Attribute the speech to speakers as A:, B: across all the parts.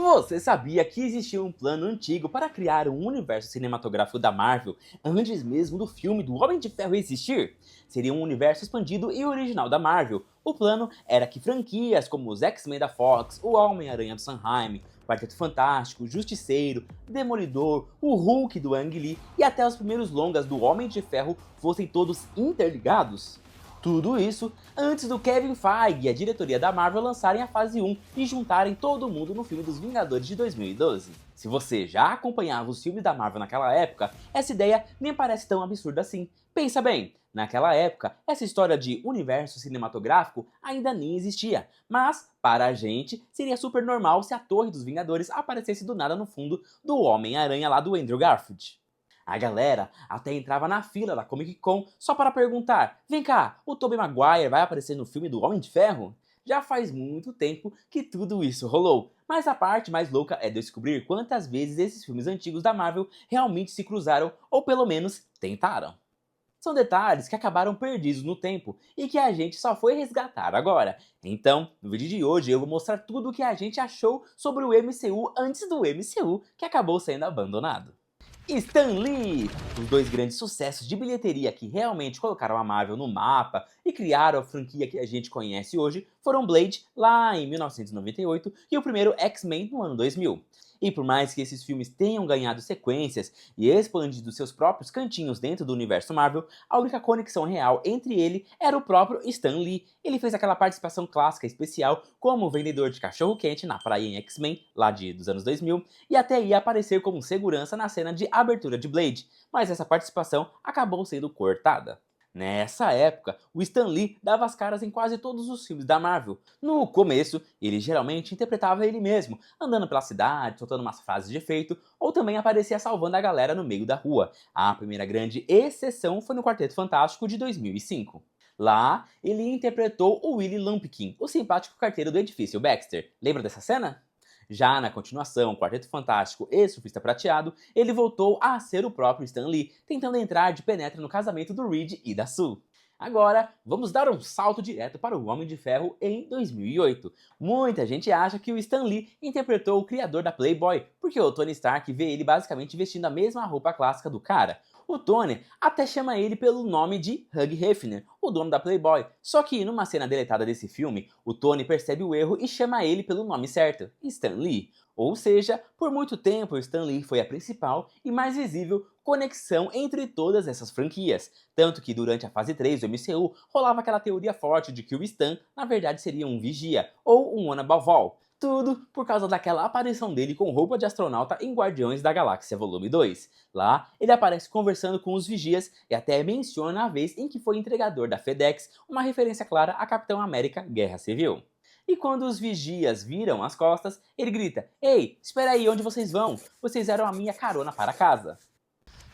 A: Você sabia que existia um plano antigo para criar um universo cinematográfico da Marvel antes mesmo do filme do Homem de Ferro existir? Seria um universo expandido e original da Marvel. O plano era que franquias como os X-Men da Fox, o Homem-Aranha do Sanheim, Quarteto Fantástico, Justiceiro, Demolidor, o Hulk do Ang Lee e até os primeiros longas do Homem de Ferro fossem todos interligados. Tudo isso antes do Kevin Feige e a diretoria da Marvel lançarem a fase 1 e juntarem todo mundo no filme dos Vingadores de 2012. Se você já acompanhava os filmes da Marvel naquela época, essa ideia nem parece tão absurda assim. Pensa bem, naquela época, essa história de universo cinematográfico ainda nem existia, mas para a gente seria super normal se a Torre dos Vingadores aparecesse do nada no fundo do Homem-Aranha lá do Andrew Garfield. A galera até entrava na fila da Comic Con só para perguntar: vem cá, o Tobey Maguire vai aparecer no filme do Homem de Ferro? Já faz muito tempo que tudo isso rolou, mas a parte mais louca é descobrir quantas vezes esses filmes antigos da Marvel realmente se cruzaram ou pelo menos tentaram. São detalhes que acabaram perdidos no tempo e que a gente só foi resgatar agora. Então, no vídeo de hoje eu vou mostrar tudo o que a gente achou sobre o MCU antes do MCU que acabou sendo abandonado. Stan Lee! Os dois grandes sucessos de bilheteria que realmente colocaram a Marvel no mapa e criaram a franquia que a gente conhece hoje foram Blade, lá em 1998, e o primeiro X-Men no ano 2000. E por mais que esses filmes tenham ganhado sequências e expandido seus próprios cantinhos dentro do universo Marvel, a única conexão real entre ele era o próprio Stan Lee. Ele fez aquela participação clássica especial como vendedor de cachorro-quente na praia em X-Men, lá dos anos 2000, e até ia aparecer como segurança na cena de abertura de Blade, mas essa participação acabou sendo cortada. Nessa época, o Stan Lee dava as caras em quase todos os filmes da Marvel. No começo, ele geralmente interpretava ele mesmo, andando pela cidade, soltando umas frases de efeito, ou também aparecia salvando a galera no meio da rua. A primeira grande exceção foi no Quarteto Fantástico de 2005. Lá, ele interpretou o Willie Lumpkin, o simpático carteiro do edifício Baxter. Lembra dessa cena? Já na continuação, Quarteto Fantástico e Surfista Prateado, ele voltou a ser o próprio Stan Lee, tentando entrar de penetra no casamento do Reed e da Sue. Agora, vamos dar um salto direto para o Homem de Ferro em 2008. Muita gente acha que o Stan Lee interpretou o criador da Playboy, porque o Tony Stark vê ele basicamente vestindo a mesma roupa clássica do cara. O Tony até chama ele pelo nome de Hugh Hefner, o dono da Playboy. Só que numa cena deletada desse filme, o Tony percebe o erro e chama ele pelo nome certo, Stan Lee. Ou seja, por muito tempo Stan Lee foi a principal e mais visível conexão entre todas essas franquias. Tanto que durante a fase 3 do MCU rolava aquela teoria forte de que o Stan na verdade seria um vigia ou um Annabelle. Tudo por causa daquela aparição dele com roupa de astronauta em Guardiões da Galáxia Volume 2. Lá, ele aparece conversando com os vigias e até menciona a vez em que foi entregador da FedEx, uma referência clara a Capitão América Guerra Civil. E quando os vigias viram as costas, ele grita: "Ei, espera aí, onde vocês vão? Vocês eram a minha carona para casa."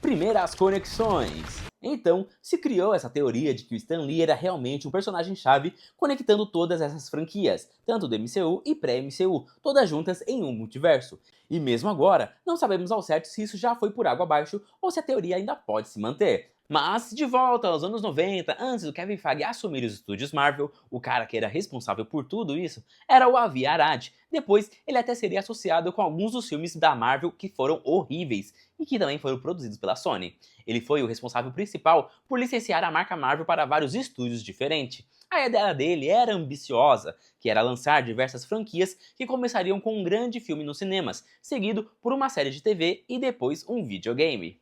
A: Primeiras conexões. Então, se criou essa teoria de que o Stan Lee era realmente um personagem-chave conectando todas essas franquias, tanto do MCU e pré-MCU, todas juntas em um multiverso. E mesmo agora, não sabemos ao certo se isso já foi por água abaixo ou se a teoria ainda pode se manter. Mas, de volta aos anos 90, antes do Kevin Feige assumir os estúdios Marvel, o cara que era responsável por tudo isso era o Avi Arad. Depois, ele até seria associado com alguns dos filmes da Marvel que foram horríveis e que também foram produzidos pela Sony. Ele foi o responsável principal por licenciar a marca Marvel para vários estúdios diferentes. A ideia dele era ambiciosa, que era lançar diversas franquias que começariam com um grande filme nos cinemas, seguido por uma série de TV e depois um videogame.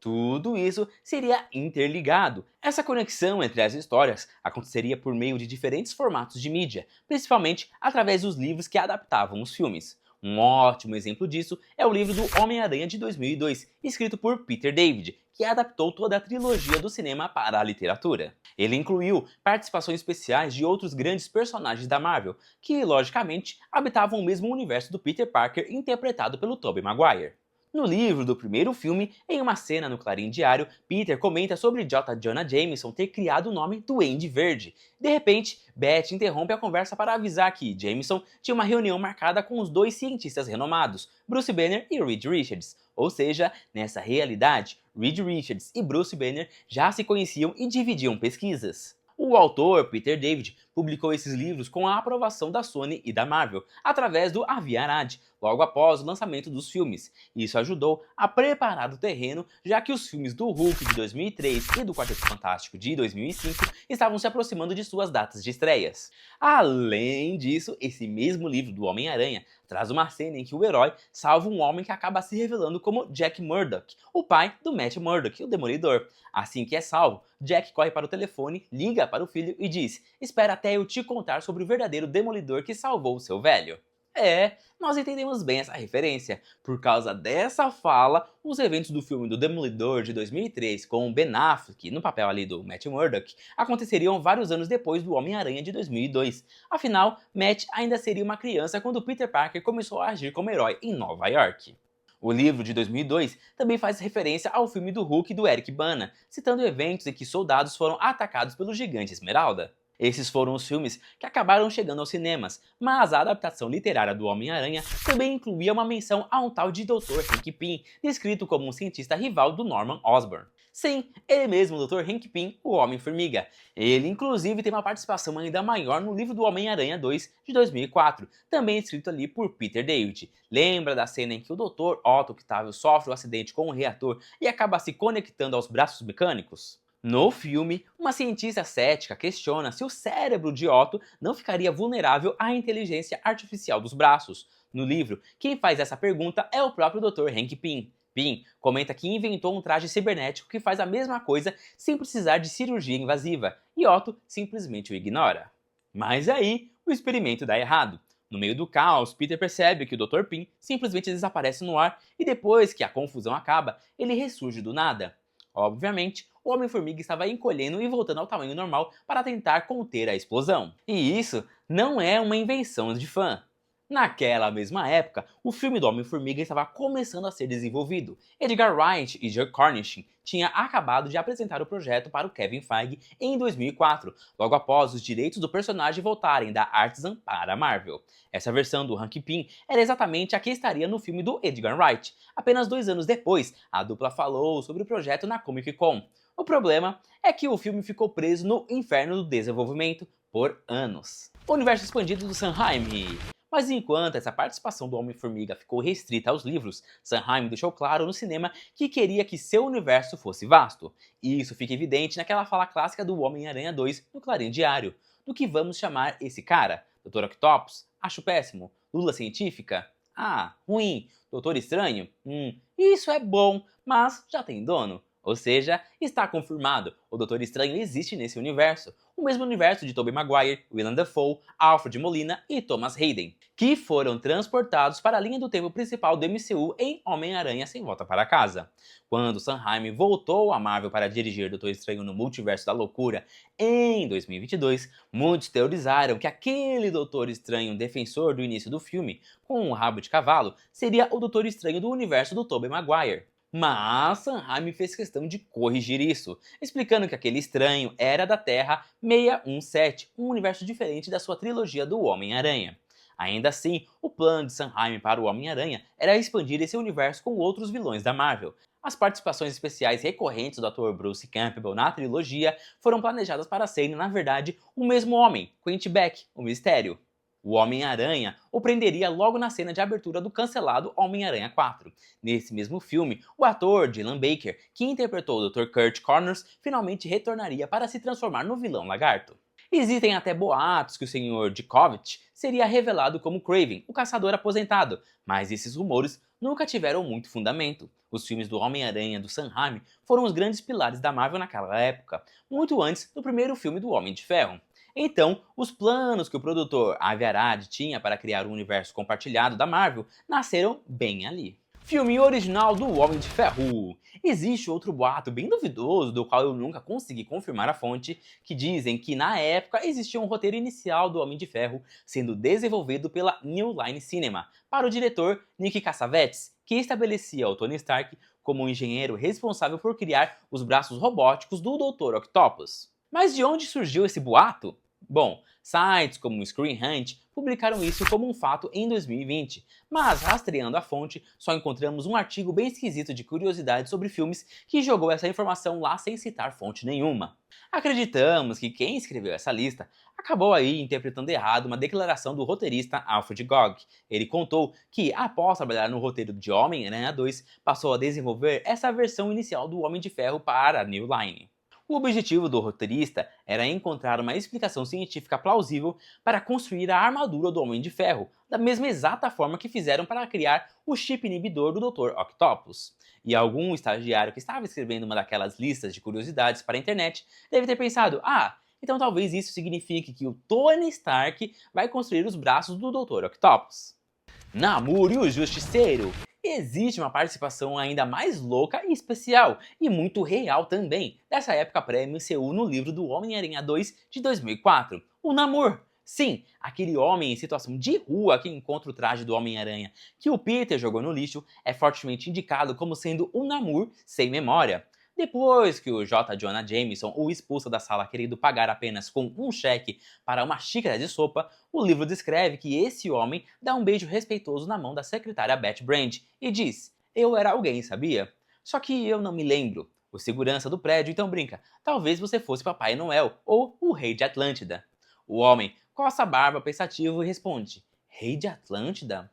A: Tudo isso seria interligado. Essa conexão entre as histórias aconteceria por meio de diferentes formatos de mídia, principalmente através dos livros que adaptavam os filmes. Um ótimo exemplo disso é o livro do Homem-Aranha de 2002, escrito por Peter David, que adaptou toda a trilogia do cinema para a literatura. Ele incluiu participações especiais de outros grandes personagens da Marvel, que, logicamente, habitavam o mesmo universo do Peter Parker interpretado pelo Tobey Maguire. No livro do primeiro filme, em uma cena no Clarim Diário, Peter comenta sobre J. Jonah Jameson ter criado o nome Duende Verde. De repente, Beth interrompe a conversa para avisar que Jameson tinha uma reunião marcada com os dois cientistas renomados, Bruce Banner e Reed Richards. Ou seja, nessa realidade, Reed Richards e Bruce Banner já se conheciam e dividiam pesquisas. O autor, Peter David, publicou esses livros com a aprovação da Sony e da Marvel, através do Avi Arad, logo após o lançamento dos filmes. Isso ajudou a preparar o terreno, já que os filmes do Hulk de 2003 e do Quarteto Fantástico de 2005 estavam se aproximando de suas datas de estreias. Além disso, esse mesmo livro do Homem-Aranha traz uma cena em que o herói salva um homem que acaba se revelando como Jack Murdock, o pai do Matt Murdock, o Demolidor. Assim que é salvo, Jack corre para o telefone, liga para o filho e diz: "Espera até eu te contar sobre o verdadeiro Demolidor que salvou o seu velho." Nós entendemos bem essa referência. Por causa dessa fala, os eventos do filme do Demolidor de 2003 com Ben Affleck, no papel ali do Matt Murdock, aconteceriam vários anos depois do Homem-Aranha de 2002. Afinal, Matt ainda seria uma criança quando Peter Parker começou a agir como herói em Nova York. O livro de 2002 também faz referência ao filme do Hulk do Eric Bana, citando eventos em que soldados foram atacados pelo Gigante Esmeralda. Esses foram os filmes que acabaram chegando aos cinemas, mas a adaptação literária do Homem-Aranha também incluía uma menção a um tal de Dr. Hank Pym, descrito como um cientista rival do Norman Osborn. Sim, ele mesmo, o Dr. Hank Pym, o Homem-Formiga. Ele inclusive tem uma participação ainda maior no livro do Homem-Aranha 2 de 2004, também escrito ali por Peter David. Lembra da cena em que o Dr. Otto Octavio sofre um acidente com um reator e acaba se conectando aos braços mecânicos? No filme, uma cientista cética questiona se o cérebro de Otto não ficaria vulnerável à inteligência artificial dos braços. No livro, quem faz essa pergunta é o próprio Dr. Hank Pym. Pym comenta que inventou um traje cibernético que faz a mesma coisa sem precisar de cirurgia invasiva, e Otto simplesmente o ignora. Mas aí, o experimento dá errado. No meio do caos, Peter percebe que o Dr. Pym simplesmente desaparece no ar e depois que a confusão acaba, ele ressurge do nada. Obviamente, o Homem-Formiga estava encolhendo e voltando ao tamanho normal para tentar conter a explosão. E isso não é uma invenção de fã. Naquela mesma época, o filme do Homem-Formiga estava começando a ser desenvolvido. Edgar Wright e Joe Cornish tinham acabado de apresentar o projeto para o Kevin Feige em 2004, logo após os direitos do personagem voltarem da Artisan para a Marvel. Essa versão do Hank Pym era exatamente a que estaria no filme do Edgar Wright. Apenas 2 anos depois, a dupla falou sobre o projeto na Comic Con. O problema é que o filme ficou preso no inferno do desenvolvimento por anos. O universo expandido do Sam Raimi. Mas enquanto essa participação do Homem-Formiga ficou restrita aos livros, Sam Raimi deixou claro no cinema que queria que seu universo fosse vasto. E isso fica evidente naquela fala clássica do Homem-Aranha 2 no Clarim Diário. Do que vamos chamar esse cara? Dr. Octopus? Acho péssimo. Lula científica? Ah, ruim. Doutor Estranho? Isso é bom, mas já tem dono. Ou seja, está confirmado, o Doutor Estranho existe nesse universo. O mesmo universo de Tobey Maguire, Willem Dafoe, Alfred Molina e Thomas Hayden, que foram transportados para a linha do tempo principal do MCU em Homem-Aranha Sem Volta para Casa. Quando Sam Raimi voltou à Marvel para dirigir Doutor Estranho no Multiverso da Loucura em 2022, muitos teorizaram que aquele Doutor Estranho defensor do início do filme, com um rabo de cavalo, seria o Doutor Estranho do universo do Tobey Maguire. Mas Sam Raimi fez questão de corrigir isso, explicando que aquele estranho era da Terra 617, um universo diferente da sua trilogia do Homem-Aranha. Ainda assim, o plano de Sam Raimi para o Homem-Aranha era expandir esse universo com outros vilões da Marvel. As participações especiais recorrentes do ator Bruce Campbell na trilogia foram planejadas para serem, na verdade, o mesmo homem, Quentin Beck, o Mistério. O Homem-Aranha o prenderia logo na cena de abertura do cancelado Homem-Aranha 4. Nesse mesmo filme, o ator Dylan Baker, que interpretou o Dr. Kurt Connors, finalmente retornaria para se transformar no vilão lagarto. Existem até boatos que o Sr. Djokovic seria revelado como Kraven, o caçador aposentado, mas esses rumores nunca tiveram muito fundamento. Os filmes do Homem-Aranha do Sam Raimi foram os grandes pilares da Marvel naquela época, muito antes do primeiro filme do Homem de Ferro. Então, os planos que o produtor Avi Arad tinha para criar um universo compartilhado da Marvel nasceram bem ali. Filme original do Homem de Ferro. Existe outro boato bem duvidoso, do qual eu nunca consegui confirmar a fonte, que dizem que na época existia um roteiro inicial do Homem de Ferro sendo desenvolvido pela New Line Cinema, para o diretor Nick Cassavetes, que estabelecia o Tony Stark como um engenheiro responsável por criar os braços robóticos do Dr. Octopus. Mas de onde surgiu esse boato? Bom, sites como o Screen Hunt publicaram isso como um fato em 2020, mas rastreando a fonte, só encontramos um artigo bem esquisito de curiosidade sobre filmes que jogou essa informação lá sem citar fonte nenhuma. Acreditamos que quem escreveu essa lista acabou aí interpretando errado uma declaração do roteirista Alfred Gog. Ele contou que, após trabalhar no roteiro de Homem-Aranha 2, passou a desenvolver essa versão inicial do Homem de Ferro para a New Line. O objetivo do roteirista era encontrar uma explicação científica plausível para construir a armadura do Homem de Ferro, da mesma exata forma que fizeram para criar o chip inibidor do Dr. Octopus. E algum estagiário que estava escrevendo uma daquelas listas de curiosidades para a internet deve ter pensado: então talvez isso signifique que o Tony Stark vai construir os braços do Dr. Octopus. Namor e o Justiceiro. Existe uma participação ainda mais louca e especial, e muito real também, dessa época pré-MCU no livro do Homem-Aranha 2 de 2004, o Namor. Sim, aquele homem em situação de rua que encontra o traje do Homem-Aranha que o Peter jogou no lixo é fortemente indicado como sendo um Namor sem memória. Depois que o J. Jonah Jameson o expulsa da sala querendo pagar apenas com um cheque para uma xícara de sopa, o livro descreve que esse homem dá um beijo respeitoso na mão da secretária Beth Brand e diz: "Eu era alguém, sabia? Só que eu não me lembro." O segurança do prédio então brinca: "Talvez você fosse Papai Noel ou o Rei de Atlântida." O homem coça a barba pensativo e responde: "Rei de Atlântida?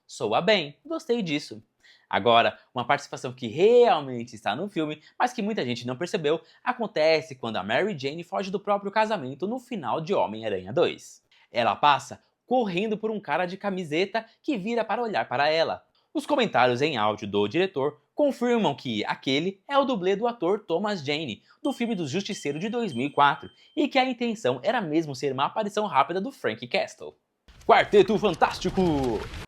A: Soa bem, gostei disso." Agora, uma participação que realmente está no filme, mas que muita gente não percebeu, acontece quando a Mary Jane foge do próprio casamento no final de Homem-Aranha 2. Ela passa correndo por um cara de camiseta que vira para olhar para ela. Os comentários em áudio do diretor confirmam que aquele é o dublê do ator Thomas Jane, do filme do Justiceiro de 2004, e que a intenção era mesmo ser uma aparição rápida do Frank Castle. Quarteto Fantástico!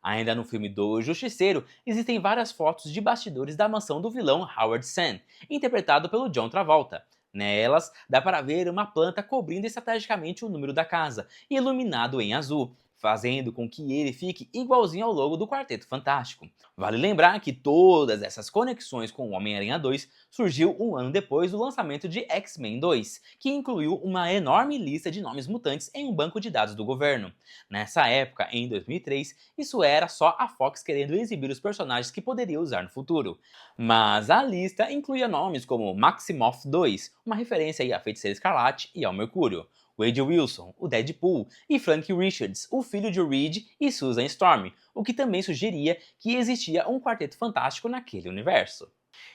A: Ainda no filme do Justiceiro, existem várias fotos de bastidores da mansão do vilão Howard Sam, interpretado pelo John Travolta. Nelas, dá para ver uma planta cobrindo estrategicamente o número da casa, iluminado em azul, fazendo com que ele fique igualzinho ao logo do Quarteto Fantástico. Vale lembrar que todas essas conexões com o Homem-Aranha 2 surgiu um ano depois do lançamento de X-Men 2, que incluiu uma enorme lista de nomes mutantes em um banco de dados do governo. Nessa época, em 2003, isso era só a Fox querendo exibir os personagens que poderia usar no futuro. Mas a lista incluía nomes como Maximoff 2, uma referência aí à Feiticeira Escarlate e ao Mercúrio, Wade Wilson, o Deadpool, e Frank Richards, o filho de Reed e Susan Storm, o que também sugeria que existia um Quarteto Fantástico naquele universo.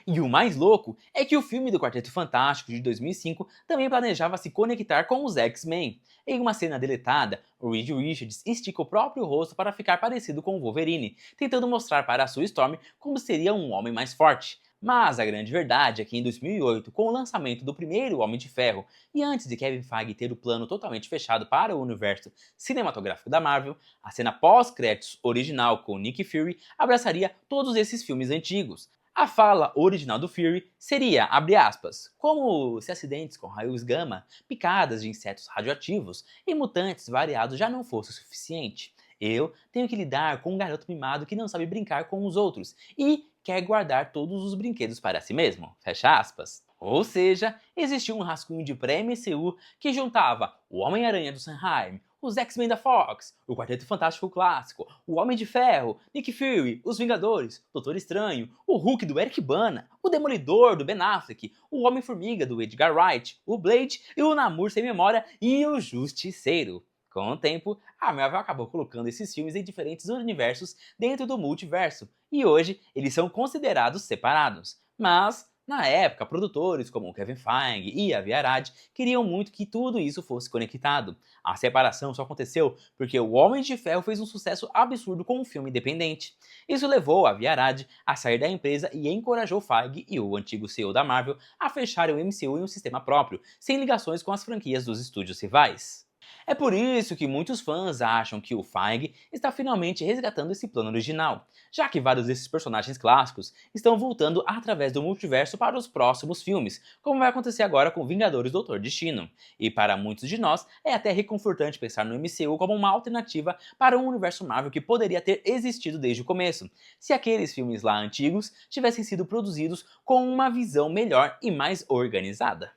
A: E o mais louco é que o filme do Quarteto Fantástico de 2005 também planejava se conectar com os X-Men. Em uma cena deletada, o Reed Richards estica o próprio rosto para ficar parecido com o Wolverine, tentando mostrar para a Sue Storm como seria um homem mais forte. Mas a grande verdade é que em 2008, com o lançamento do primeiro Homem de Ferro, e antes de Kevin Feige ter o plano totalmente fechado para o universo cinematográfico da Marvel, a cena pós-créditos original com Nick Fury abraçaria todos esses filmes antigos. A fala original do Fury seria, abre aspas, como se acidentes com raios gama, picadas de insetos radioativos e mutantes variados já não fosse o suficiente. Eu tenho que lidar com um garoto mimado que não sabe brincar com os outros e quer guardar todos os brinquedos para si mesmo. Fecha aspas. Ou seja, existiu um rascunho de pré-MCU que juntava o Homem-Aranha do Sanheim, os X-Men da Fox, o Quarteto Fantástico clássico, o Homem de Ferro, Nick Fury, os Vingadores, Doutor Estranho, o Hulk do Eric Bana, o Demolidor do Ben Affleck, o Homem-Formiga do Edgar Wright, o Blade e o Namor sem memória e o Justiceiro. Com o tempo, a Marvel acabou colocando esses filmes em diferentes universos dentro do multiverso, e hoje eles são considerados separados. Mas, na época, produtores como o Kevin Feige e a Avi Arad queriam muito que tudo isso fosse conectado. A separação só aconteceu porque o Homem de Ferro fez um sucesso absurdo com um filme independente. Isso levou a Avi Arad a sair da empresa e encorajou Feige e o antigo CEO da Marvel a fecharem o MCU em um sistema próprio, sem ligações com as franquias dos estúdios rivais. É por isso que muitos fãs acham que o Feige está finalmente resgatando esse plano original, já que vários desses personagens clássicos estão voltando através do multiverso para os próximos filmes, como vai acontecer agora com Vingadores Doutor Destino. E para muitos de nós, é até reconfortante pensar no MCU como uma alternativa para um universo Marvel que poderia ter existido desde o começo, se aqueles filmes lá antigos tivessem sido produzidos com uma visão melhor e mais organizada.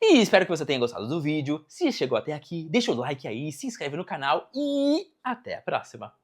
A: E espero que você tenha gostado do vídeo. Se chegou até aqui, deixa o like aí, se inscreve no canal e até a próxima!